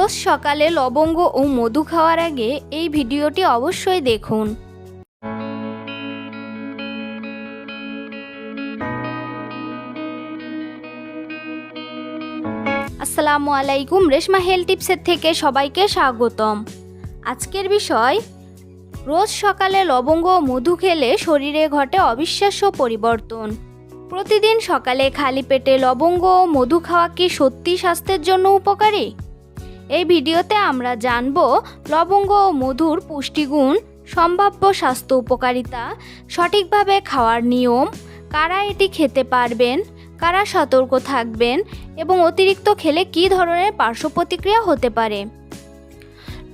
রোজ সকালে লবঙ্গ ও মধু খাওয়ার আগে এই ভিডিওটি অবশ্যই দেখুন। আসসালামু আলাইকুম, রেশমা হেলথ টিপসের থেকে সবাইকে স্বাগতম। আজকের বিষয়, রোজ সকালে লবঙ্গ ও মধু খেলে শরীরে ঘটে অবিশ্বাস্য পরিবর্তন। প্রতিদিন সকালে খালি পেটে লবঙ্গ ও মধু খাওয়া কি সত্যি স্বাস্থ্যের জন্য উপকারী? এই ভিডিওতে আমরা জানব লবঙ্গ ও মধুর পুষ্টিগুণ, সম্ভাব্য স্বাস্থ্য উপকারিতা, সঠিকভাবে খাওয়ার নিয়ম, কারা এটি খেতে পারবেন, কারা সতর্ক থাকবেন এবং অতিরিক্ত খেলে কী ধরনের পার্শ্ব প্রতিক্রিয়া হতে পারে।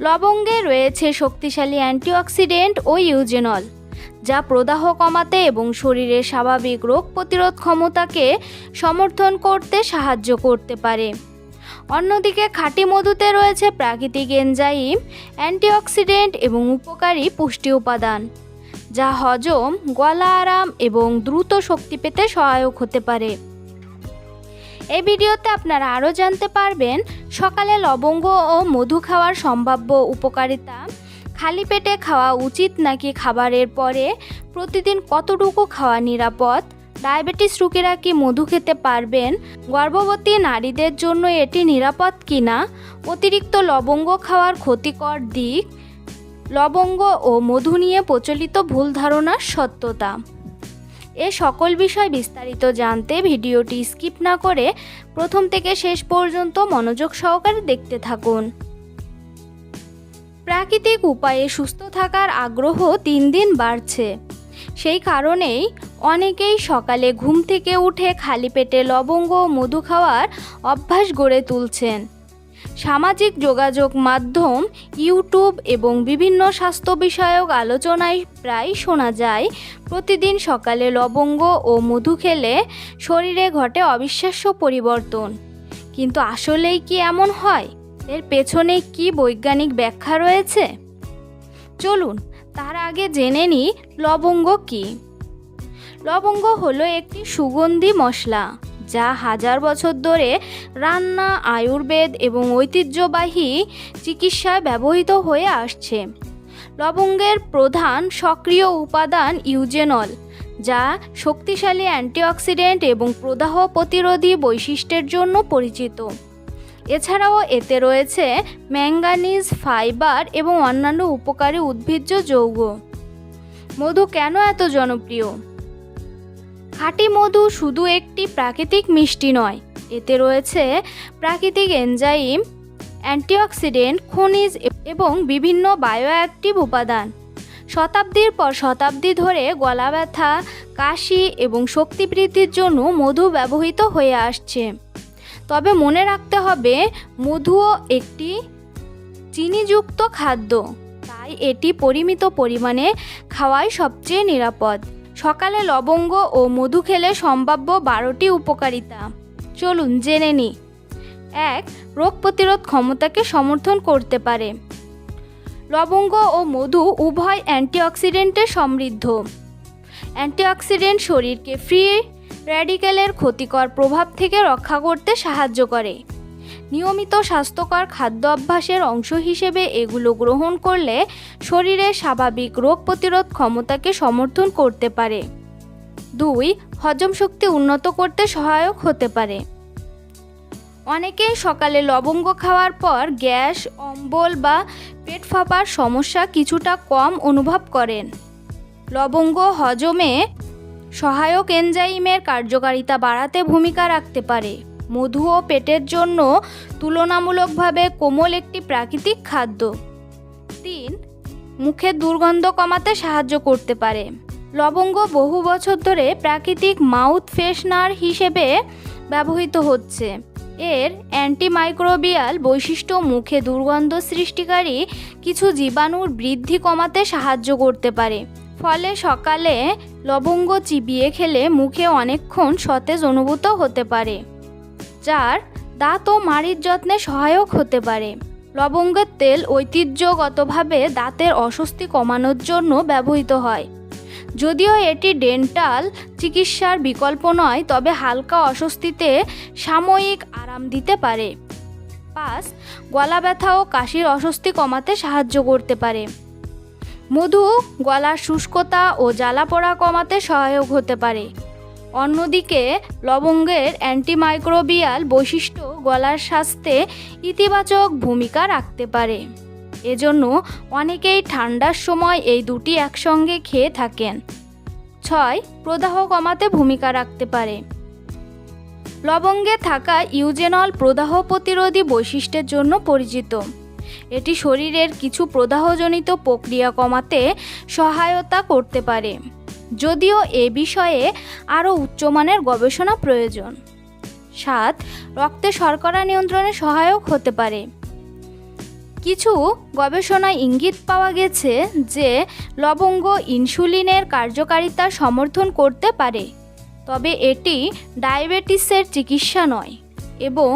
লবঙ্গে রয়েছে শক্তিশালী অ্যান্টিঅক্সিডেন্ট ও ইউজেনল, যা প্রদাহ কমাতে এবং শরীরের স্বাভাবিক রোগ প্রতিরোধ ক্ষমতাকে সমর্থন করতে সাহায্য করতে পারে। অন্যদিকে খাঁটি মধুতে রয়েছে প্রাকৃতিক এনজাইম, অ্যান্টিঅক্সিডেন্ট এবং উপকারী পুষ্টি উপাদান, যা হজম, গলা আরাম এবং দ্রুত শক্তি পেতে সহায়ক হতে পারে। এই ভিডিওতে আপনারা আরও জানতে পারবেন সকালে লবঙ্গ ও মধু খাওয়ার সম্ভাব্য উপকারিতা, খালি পেটে খাওয়া উচিত নাকি খাবারের পরে, প্রতিদিন কতটুকু খাওয়া নিরাপদ, ডায়াবেটিস রোগীরা কি মধু খেতে পারবেন, গর্ভবতী নারীদের জন্য এটি নিরাপদ কিনা, অতিরিক্ত লবঙ্গ খাওয়ার ক্ষতিকর দিক, লবঙ্গ ও মধু নিয়ে প্রচলিত ভুল ধারণার সত্যতা। এ সকল বিষয় বিস্তারিত জানতে ভিডিওটি স্কিপ না করে প্রথম থেকে শেষ পর্যন্ত মনোযোগ সহকারে দেখতে থাকুন। প্রাকৃতিক উপায়ে সুস্থ থাকার আগ্রহ দিন দিন বাড়ছে। সেই কারণেই অনেকেই সকালে ঘুম থেকে উঠে খালি পেটে লবঙ্গ ও মধু খাওয়ার অভ্যাস গড়ে তুলছেন। সামাজিক যোগাযোগ মাধ্যম, ইউটিউব এবং বিভিন্ন স্বাস্থ্য বিষয়ক আলোচনায় প্রায় শোনা যায় প্রতিদিন সকালে লবঙ্গ ও মধু খেলে শরীরে ঘটে অবিশ্বাস্য পরিবর্তন। কিন্তু আসলেই কি এমন হয়? এর পেছনে কি বৈজ্ঞানিক ব্যাখ্যা রয়েছে? চলুন তার আগে জেনে নিই লবঙ্গ কী। লবঙ্গ হলো একটি সুগন্ধি মশলা, যা হাজার বছর ধরে রান্না, আয়ুর্বেদ এবং ঐতিহ্যবাহী চিকিৎসায় ব্যবহৃত হয়ে আসছে। লবঙ্গের প্রধান সক্রিয় উপাদান ইউজেনল, যা শক্তিশালী অ্যান্টিঅক্সিডেন্ট এবং প্রদাহ প্রতিরোধী বৈশিষ্ট্যের জন্য পরিচিত। এছাড়াও এতে রয়েছে ম্যাঙ্গানিজ, ফাইবার এবং অন্যান্য উপকারী উদ্ভিজ্জ যৌগ। মধু কেন এত জনপ্রিয়? খাঁটি মধু শুধু একটি প্রাকৃতিক মিষ্টি নয়, এতে রয়েছে প্রাকৃতিক এনজাইম, অ্যান্টিঅক্সিডেন্ট, খনিজ এবং বিভিন্ন বায়োঅ্যাক্টিভ উপাদান। শতাব্দীর পর শতাব্দী ধরে গলা ব্যথা, কাশি এবং শক্তি বৃদ্ধির জন্য মধু ব্যবহৃত হয়ে আসছে। তবে মনে রাখতে হবে, মধুও একটি চিনিযুক্ত খাদ্য, তাই এটি পরিমিত পরিমাণে খাওয়াই সবচেয়ে নিরাপদ। সকালে লবঙ্গ ও মধু খেলে সম্ভাব্য 12টি উপকারিতা চলুন জেনে নিই। 1. রোগ প্রতিরোধ ক্ষমতাকে সমর্থন করতে পারে। লবঙ্গ ও মধু উভয় অ্যান্টিঅক্সিডেন্টে সমৃদ্ধ। অ্যান্টিঅক্সিডেন্ট শরীরকে ফ্রি র্যাডিক্যালের ক্ষতিকর প্রভাব থেকে রক্ষা করতে সাহায্য করে। নিয়মিত স্বাস্থ্যকর খাদ্য অভ্যাসের অংশ হিসেবে এগুলো গ্রহণ করলে শরীরের স্বাভাবিক রোগ প্রতিরোধ ক্ষমতাকে সমর্থন করতে পারে। 2. হজম শক্তি উন্নত করতে সহায়ক হতে পারে। অনেকেই সকালে লবঙ্গ খাওয়ার পর গ্যাস, অম্বল বা পেট ফাঁপার সমস্যা কিছুটা কম অনুভব করেন। লবঙ্গ হজমে সহায়ক এনজাইমের কার্যকারিতা বাড়াতে ভূমিকা রাখতে পারে। মধুও পেটের জন্য তুলনামূলকভাবে কোমল একটি প্রাকৃতিক খাদ্য। 3. মুখের দুর্গন্ধ কমাতে সাহায্য করতে পারে। লবঙ্গ বহু বছর ধরে প্রাকৃতিক মাউথ ফ্রেশনার হিসেবে ব্যবহৃত হচ্ছে। এর অ্যান্টিমাইক্রোবিয়াল বৈশিষ্ট্য মুখে দুর্গন্ধ সৃষ্টিকারী কিছু জীবাণুর বৃদ্ধি কমাতে সাহায্য করতে পারে। ফলে সকালে লবঙ্গ চিবিয়ে খেলে মুখে অনেকক্ষণ সতেজ অনুভূত হতে পারে। 4. দাঁত ও মাড়ির যত্নে সহায়ক হতে পারে। লবঙ্গের তেল ঐতিহ্যগতভাবে দাঁতের অস্বস্তি কমানোর জন্য ব্যবহৃত হয়। যদিও এটি ডেন্টাল চিকিৎসার বিকল্প নয়, তবে হালকা অস্বস্তিতে সাময়িক আরাম দিতে পারে। 5. গলা ব্যথা ও কাশির অস্বস্তি কমাতে সাহায্য করতে পারে। মধু গলার শুষ্কতা ও জ্বালা পোড়া কমাতে সহায়ক হতে পারে। অন্যদিকে লবঙ্গের অ্যান্টিমাইক্রোবিয়াল বৈশিষ্ট্য গলার স্বাস্থ্যে ইতিবাচক ভূমিকা রাখতে পারে। এজন্য অনেকেই ঠান্ডার সময় এই দুটি একসঙ্গে খেয়ে থাকেন। 6. প্রদাহ কমাতে ভূমিকা রাখতে পারে। লবঙ্গে থাকা ইউজেনল প্রদাহ প্রতিরোধী বৈশিষ্ট্যের জন্য পরিচিত। এটি শরীরের কিছু প্রদাহজনিত প্রক্রিয়া কমাতে সহায়তা করতে পারে, যদিও এ বিষয়ে আরও উচ্চমানের গবেষণা প্রয়োজন। 7. রক্তে শর্করা নিয়ন্ত্রণে সহায়ক হতে পারে। কিছু গবেষণায় ইঙ্গিত পাওয়া গেছে যে লবঙ্গ ইনসুলিনের কার্যকারিতা সমর্থন করতে পারে, তবে এটি ডায়াবেটিসের চিকিৎসা নয় এবং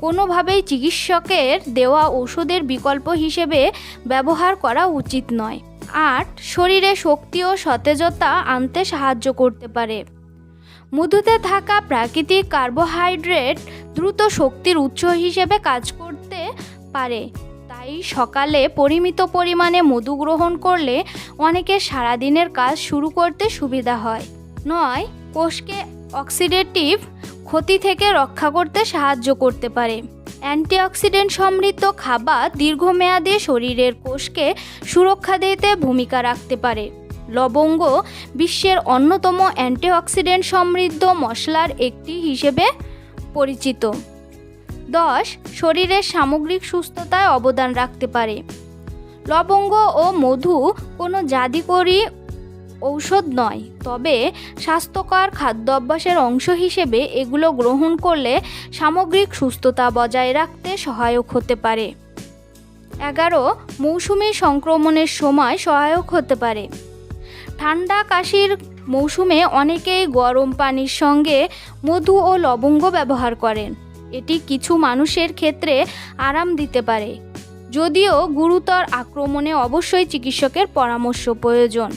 কোনোভাবেই চিকিৎসকের দেওয়া ওষুধের বিকল্প হিসেবে ব্যবহার করা উচিত নয়। 8. শরীরে শক্তি ও সতেজতা আনতে সাহায্য করতে পারে। মধুতে থাকা প্রাকৃতিক কার্বোহাইড্রেট দ্রুত শক্তির উৎস হিসেবে কাজ করতে পারে, তাই সকালে পরিমিত পরিমাণে মধু গ্রহণ করলে অনেকের সারাদিনের কাজ শুরু করতে সুবিধা হয়। 9. কোষকে অক্সিডেটিভ ক্ষতি থেকে রক্ষা করতে সাহায্য করতে পারে। অ্যান্টিঅক্সিডেন্ট সমৃদ্ধ খাবার দীর্ঘমেয়াদে শরীরের কোষকে সুরক্ষা দিতে ভূমিকা রাখতে পারে। লবঙ্গ বিশ্বের অন্যতম অ্যান্টিঅক্সিডেন্ট সমৃদ্ধ মশলার একটি হিসেবে পরিচিত। 10. শরীরের সামগ্রিক সুস্থতায় অবদান রাখতে পারে। লবঙ্গ ও মধু কোনো জাদুকরী ঔষধ নয়, তবে স্বাস্থ্যকর খাদ্য অভ্যাসের অংশ হিসেবে এগুলো গ্রহণ করলে সামগ্রিক সুস্থতা বজায় রাখতে সহায়ক হতে পারে। 11. মৌসুমী সংক্রমণের সময় সহায়ক হতে পারে। ঠান্ডা কাশির মৌসুমে অনেকেই গরম পানির সঙ্গে মধু ও লবঙ্গ ব্যবহার করেন। এটি কিছু মানুষের ক্ষেত্রে আরাম দিতে পারে, যদিও গুরুতর আক্রমণে অবশ্যই চিকিৎসকের পরামর্শ প্রয়োজন।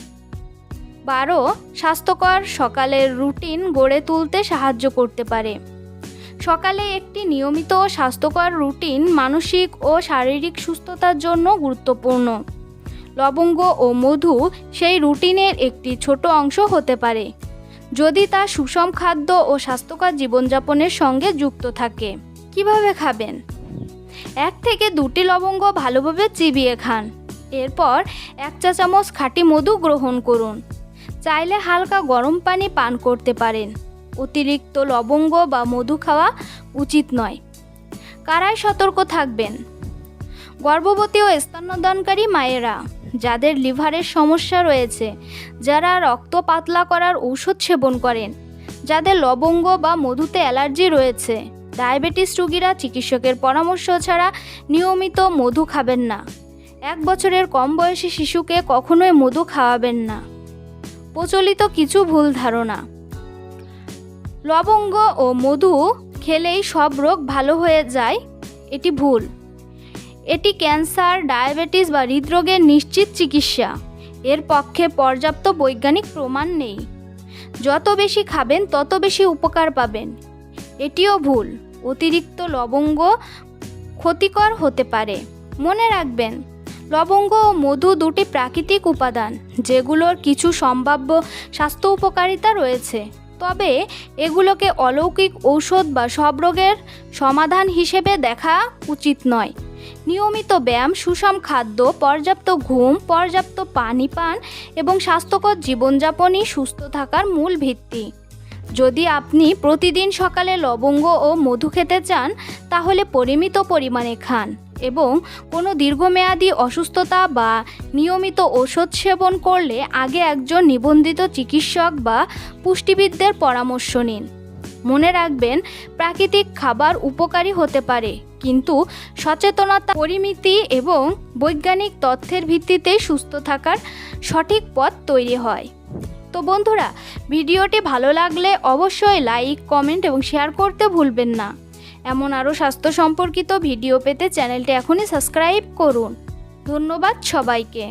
12. স্বাস্থ্যকর সকালের রুটিন গড়ে তুলতে সাহায্য করতে পারে। সকালে একটি নিয়মিত ও স্বাস্থ্যকর রুটিন মানসিক ও শারীরিক সুস্থতার জন্য গুরুত্বপূর্ণ। লবঙ্গ ও মধু সেই রুটিনের একটি ছোট অংশ হতে পারে, যদি তা সুষম খাদ্য ও স্বাস্থ্যকর জীবনযাপনের সঙ্গে যুক্ত থাকে। কিভাবে খাবেন? 1 থেকে 2টি লবঙ্গ ভালোভাবে চিবিয়ে খান। এরপর 1 চা চামচ খাঁটি মধু গ্রহণ করুন। চাইলে হালকা গরম পানি পান করতে পারেন। অতিরিক্ত লবঙ্গ বা মধু খাওয়া উচিত নয়। কারায় সতর্ক থাকবেন? গর্ভবতী ও স্তন্যদানকারী মায়েরা, যাদের লিভারের সমস্যা রয়েছে, যারা রক্ত পাতলা করার ঔষধ সেবন করেন, যাদের লবঙ্গ বা মধুতে অ্যালার্জি রয়েছে, ডায়াবেটিস রোগীরা চিকিৎসকের পরামর্শ ছাড়া নিয়মিত মধু খাবেন না। 1 বছরের কম বয়সী শিশুকে কখনোই মধু খাওয়াবেন না। প্রচলিত কিছু ভুল ধারণা: লবঙ্গ ও মধু খেলেই সব রোগ ভালো হয়ে যায়, এটি ভুল। এটি ক্যান্সার, ডায়াবেটিস বা হৃদরোগের নিশ্চিত চিকিৎসা। এর পক্ষে পর্যাপ্ত বৈজ্ঞানিক প্রমাণ নেই। যত বেশি খাবেন তত বেশি উপকার পাবেন, এটিও ভুল। অতিরিক্ত লবঙ্গ ক্ষতিকর হতে পারে। মনে রাখবেন, লবঙ্গ ও মধু দুটি প্রাকৃতিক উপাদান, যেগুলোর কিছু সম্ভাব্য স্বাস্থ্য উপকারিতা রয়েছে, তবে এগুলোকে অলৌকিক ঔষধ বা সব রোগের সমাধান হিসেবে দেখা উচিত নয়। নিয়মিত ব্যায়াম, সুষম খাদ্য, পর্যাপ্ত ঘুম, পর্যাপ্ত পানি পান এবং স্বাস্থ্যকর জীবনযাপনই সুস্থ থাকার মূল ভিত্তি। যদি আপনি প্রতিদিন সকালে লবঙ্গ ও মধু খেতে চান, তাহলে পরিমিত পরিমাণে খান এবং কোনো দীর্ঘমেয়াদী অসুস্থতা বা নিয়মিত ওষুধ সেবন করলে আগে একজন নিবন্ধিত চিকিৎসক বা পুষ্টিবিদদের পরামর্শ নিন। মনে রাখবেন, প্রাকৃতিক খাবার উপকারী হতে পারে, কিন্তু সচেতনতা, পরিমিতি এবং বৈজ্ঞানিক তথ্যের ভিত্তিতেই সুস্থ থাকার সঠিক পথ তৈরি হয়। তো বন্ধুরা, ভিডিওটি ভালো লাগলে অবশ্যই লাইক, কমেন্ট এবং শেয়ার করতে ভুলবেন না। এমন আরও স্বাস্থ্য সম্পর্কিত ভিডিও পেতে চ্যানেলটি এখনই সাবস্ক্রাইব করুন। ধন্যবাদ সবাইকে।